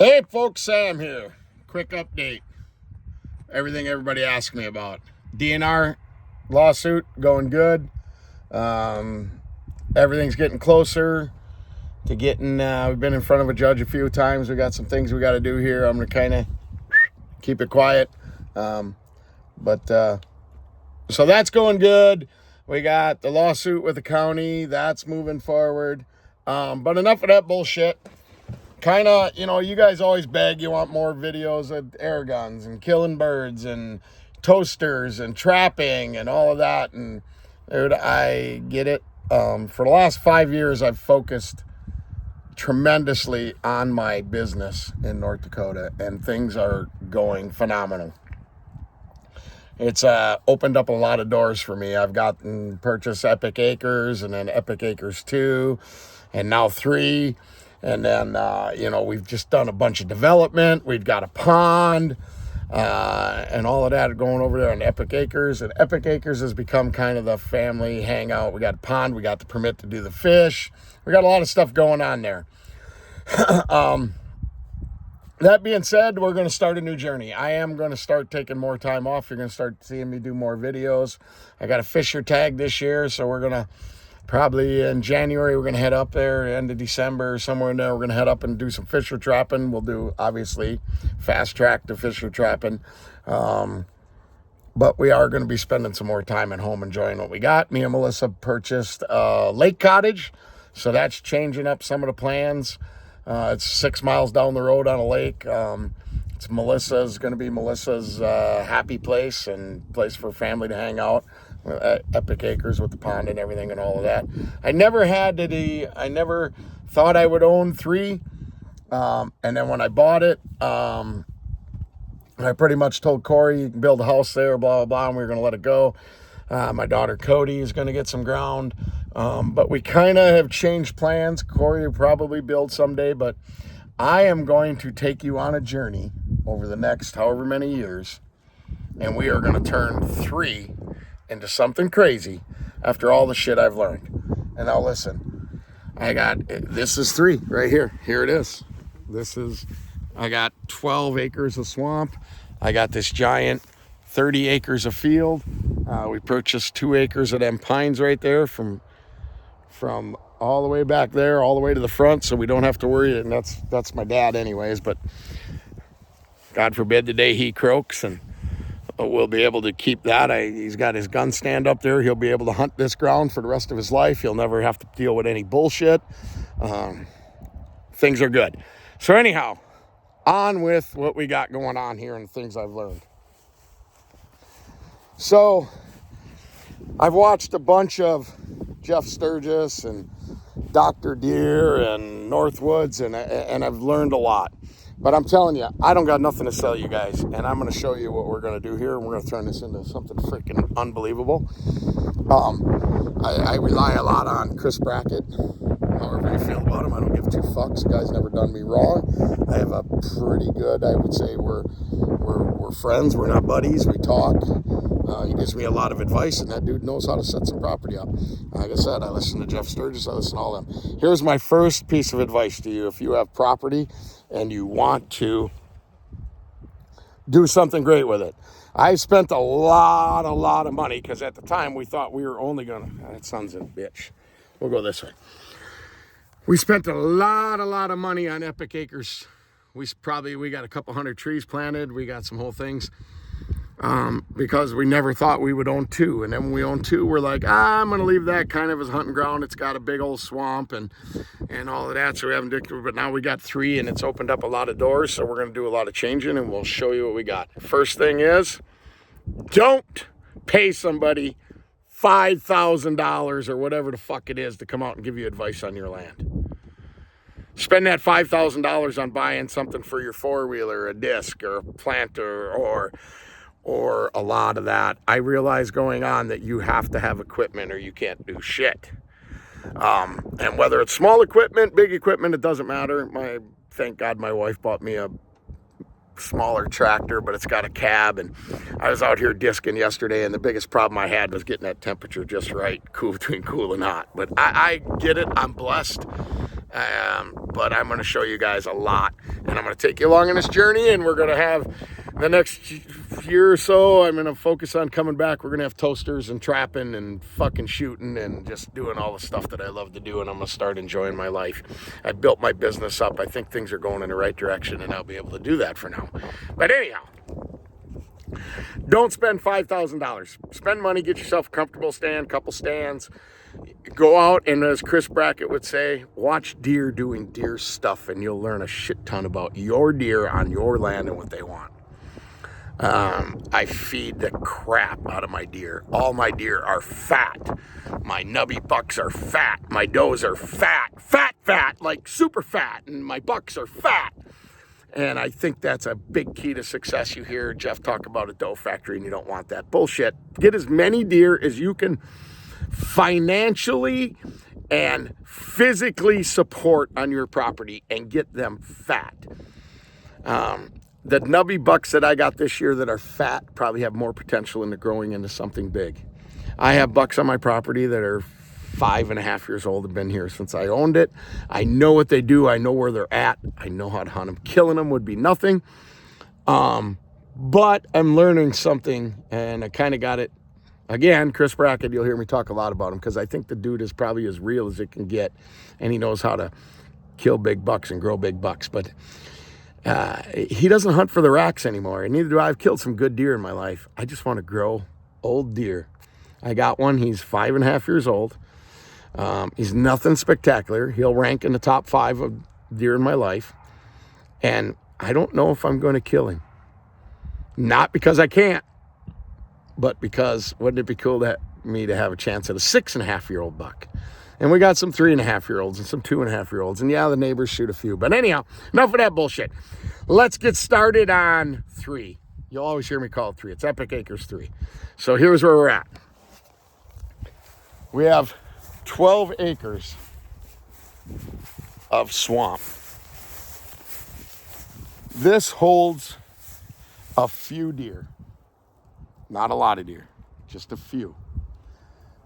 Hey folks, Sam here. Quick update. Everything everybody asked me about. DNR lawsuit going good. Everything's getting closer to getting, we've been in front of a judge a few times. We got some things we got to do here. I'm going to kind of keep it quiet. So that's going good. We got the lawsuit with the county. That's moving forward. But enough of that bullshit. Kind of, you guys always beg you want more videos of air guns and killing birds and toasters and trapping and all of that. And dude, I get it. For the last 5 years, I've focused tremendously on my business in North Dakota, and things are going phenomenal. It's opened up a lot of doors for me. I've gotten purchased Epic Acres, and then Epic Acres 2, and now 3. And then, we've just done a bunch of development. We've got a pond and all of that going over there on Epic Acres. And Epic Acres has become kind of the family hangout. We got a pond. We got the permit to do the fish. We got a lot of stuff going on there. That being said, we're going to start a new journey. I am going to start taking more time off. You're going to start seeing me do more videos. I got a Fisher tag this year, so we're going to probably in January, we're going to head up there, end of December, somewhere in there, we're going to head up and do some Fisher trapping. We'll do, obviously, fast track to Fisher trapping. But we are going to be spending some more time at home enjoying what we got. Me and Melissa purchased a lake cottage, so that's changing up some of the plans. It's 6 miles down the road on a lake. It's going to be Melissa's happy place and place for family to hang out. Epic Acres with the pond and everything and all of that. I never thought I would own 3. And then when I bought it, I pretty much told Corey, you can build a house there, blah, blah, blah, and we were going to let it go. My daughter Cody is going to get some ground. But we kind of have changed plans. Corey will probably build someday, but I am going to take you on a journey over the next however many years, and we are going to turn 3 into something crazy after all the shit I've learned. And now listen, this is 3 right here. Here it is. I got 12 acres of swamp. I got this giant 30 acres of field. We purchased 2 acres of them pines right there from all the way back there, all the way to the front, so we don't have to worry. And that's my dad anyways, but God forbid the day he croaks, and we'll be able to keep that. He's got his gun stand up there. He'll be able to hunt this ground for the rest of his life. He'll never have to deal with any bullshit. Things are good. So anyhow, on with what we got going on here and things I've learned. So I've watched a bunch of Jeff Sturgis and Dr. Deer and Northwoods, and I've learned a lot. But I'm telling you, I don't got nothing to sell you guys, and I'm going to show you what we're going to do here, and we're going to turn this into something freaking unbelievable. I rely a lot on Chris Brackett. However you feel about him, I don't give 2 fucks. The guy's never done me wrong. I have a pretty good, I would say we're friends. We're not buddies. We talk. He gives me a lot of advice, and that dude knows how to set some property up. Like I said, I listen to Jeff Sturgis. I listen to all them. Here's my first piece of advice to you. If you have property and you want to do something great with it. I spent a lot of money, because at the time we thought we were only that son's a bitch. We'll go this way. We spent a lot of money on Epic Acres. We got a couple hundred trees planted. We got some whole things. Because we never thought we would own 2. And then when we own 2, we're like, I'm going to leave that kind of as hunting ground. It's got a big old swamp and all of that. So we haven't, but now we got 3, and it's opened up a lot of doors. So we're going to do a lot of changing, and we'll show you what we got. First thing is, don't pay somebody $5,000 or whatever the fuck it is to come out and give you advice on your land. Spend that $5,000 on buying something for your 4-wheeler, a disc or a planter or a lot of that. I realize going on that you have to have equipment or you can't do shit. And whether it's small equipment, big equipment, it doesn't matter. Thank God my wife bought me a smaller tractor, but it's got a cab, and I was out here disking yesterday, and the biggest problem I had was getting that temperature just right, between cool and hot. But I get it. I'm blessed. But I'm going to show you guys a lot, and I'm going to take you along on this journey, and we're going to have the next year or so, I'm going to focus on coming back. We're going to have toasters and trapping and fucking shooting and just doing all the stuff that I love to do, and I'm going to start enjoying my life. I built my business up. I think things are going in the right direction, and I'll be able to do that for now. But anyhow, don't spend $5,000. Spend money, get yourself a comfortable stand, couple stands. Go out and, as Chris Brackett would say, watch deer doing deer stuff, and you'll learn a shit ton about your deer on your land and what they want. I feed the crap out of my deer. All my deer are fat. My nubby bucks are fat. My does are fat, like super fat, and my bucks are fat. And I think that's a big key to success. You hear Jeff talk about a doe factory, and you don't want that bullshit. Get as many deer as you can financially and physically support on your property and get them fat. The nubby bucks that I got this year that are fat probably have more potential into growing into something big. I have bucks on my property that are 5.5 years old, have been here since I owned it. I know what they do. I know where they're at. I know how to hunt them. Killing them would be nothing. But I'm learning something, and I kind of got it. Again, Chris Brackett, you'll hear me talk a lot about him because I think the dude is probably as real as it can get, and he knows how to kill big bucks and grow big bucks. But he doesn't hunt for the racks anymore, and neither do I. I've killed some good deer in my life. I just want to grow old deer. I got one. He's 5.5 years old. He's nothing spectacular. He'll rank in the top 5 of deer in my life, and I don't know if I'm going to kill him. Not because I can't, but because wouldn't it be cool to me to have a chance at a 6.5-year-old buck? And we got some 3.5-year-olds and some 2.5-year-olds. And yeah, the neighbors shoot a few. But anyhow, enough of that bullshit. Let's get started on 3. You'll always hear me call it 3. It's Epic Acres 3. So here's where we're at. We have 12 acres of swamp. This holds a few deer. Not a lot of deer, just a few.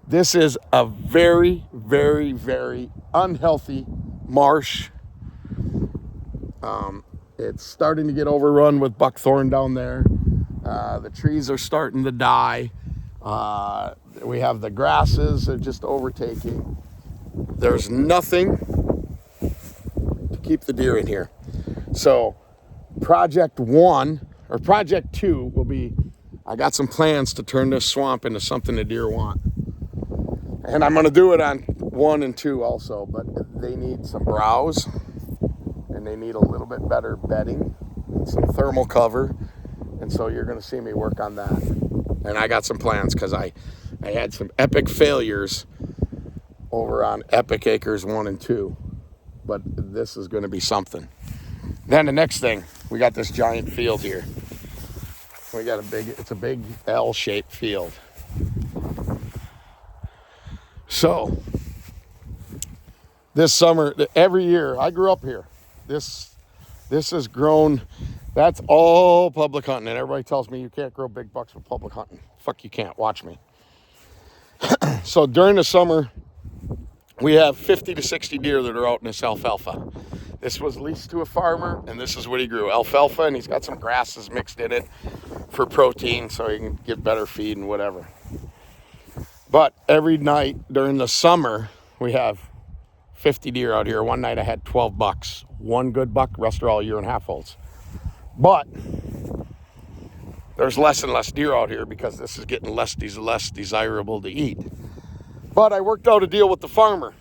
This is a very, very, very unhealthy marsh. It's starting to get overrun with buckthorn down there. The trees are starting to die. We have the grasses are just overtaking. There's nothing to keep the deer in here. So project 1 or project 2 will be, I got some plans to turn this swamp into something the deer want. And I'm going to do it on 1 and 2 also, but they need some browse, and they need a little bit better bedding, and some thermal cover, and so you're going to see me work on that. And I got some plans because I had some epic failures over on Epic Acres 1 and 2, but this is going to be something. Then the next thing, we got this giant field here. We got it's a big L-shaped field. So this summer, every year, I grew up here. This has grown. That's all public hunting, and everybody tells me you can't grow big bucks with public hunting. Fuck, you can't. Watch me. So during the summer, we have 50 to 60 deer that are out in this alfalfa. This was leased to a farmer, and this is what he grew, alfalfa, and he's got some grasses mixed in it for protein so he can get better feed and whatever. But every night during the summer, we have 50 deer out here. One night I had 12 bucks. One good buck, rest are all 1.5 olds. But there's less and less deer out here because this is getting less desirable to eat. But I worked out a deal with the farmer.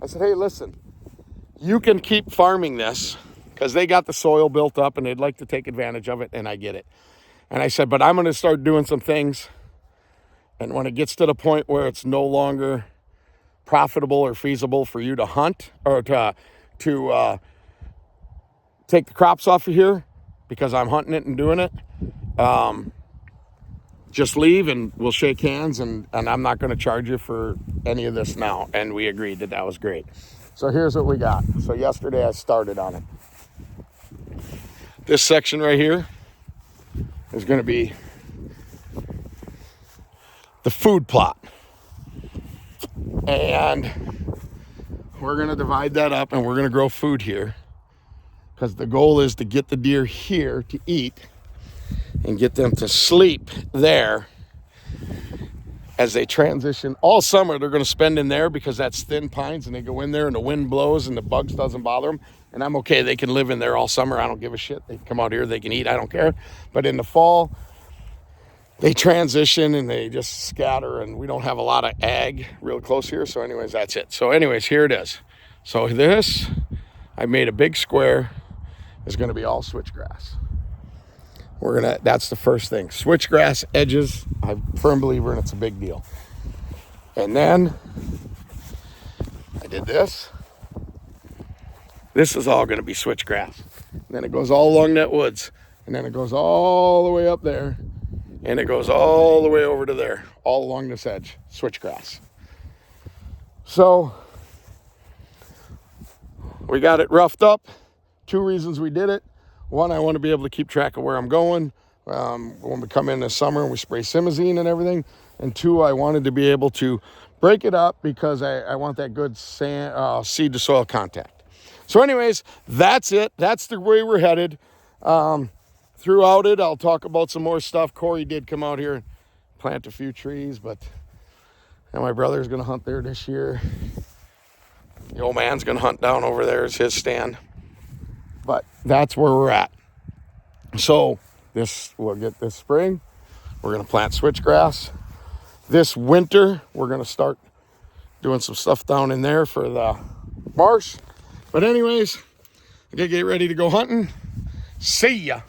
I said, hey, listen, you can keep farming this because they got the soil built up and they'd like to take advantage of it, and I get it. And I said, but I'm going to start doing some things. And when it gets to the point where it's no longer profitable or feasible for you to hunt or to take the crops off of here because I'm hunting it and doing it, just leave and we'll shake hands, and I'm not going to charge you for any of this now. And we agreed that was great. So here's what we got. So yesterday I started on it. This section right here is going to be the food plot. And we're going to divide that up and we're going to grow food here. Because the goal is to get the deer here to eat and get them to sleep there as they transition. All summer they're going to spend in there because that's thin pines and they go in there and the wind blows and the bugs doesn't bother them. And I'm okay. They can live in there all summer. I don't give a shit. They can come out here. They can eat. I don't care. But in the fall, they transition and they just scatter, and we don't have a lot of ag real close here. So anyways, that's it. So anyways, here it is. So this, I made a big square. Is going to be all switchgrass. That's the first thing. Switchgrass edges, I'm a firm believer, and it's a big deal. And then I did this. This is all going to be switchgrass. And then it goes all along that woods. And then it goes all the way up there. And it goes all the way over to there, all along this edge, switchgrass. So we got it roughed up. 2 reasons we did it. One, I want to be able to keep track of where I'm going when we come in this summer and we spray Simazine and everything. And 2, I wanted to be able to break it up because I want that good seed to soil contact. So anyways, that's it. That's the way we're headed. Throughout it, I'll talk about some more stuff. Corey did come out here and plant a few trees, but my brother's going to hunt there this year. The old man's going to hunt down over there. It's his stand. But that's where we're at. So we'll get this spring. We're going to plant switchgrass. This winter, we're going to start doing some stuff down in there for the marsh. But anyways, I'm going to get ready to go hunting. See ya.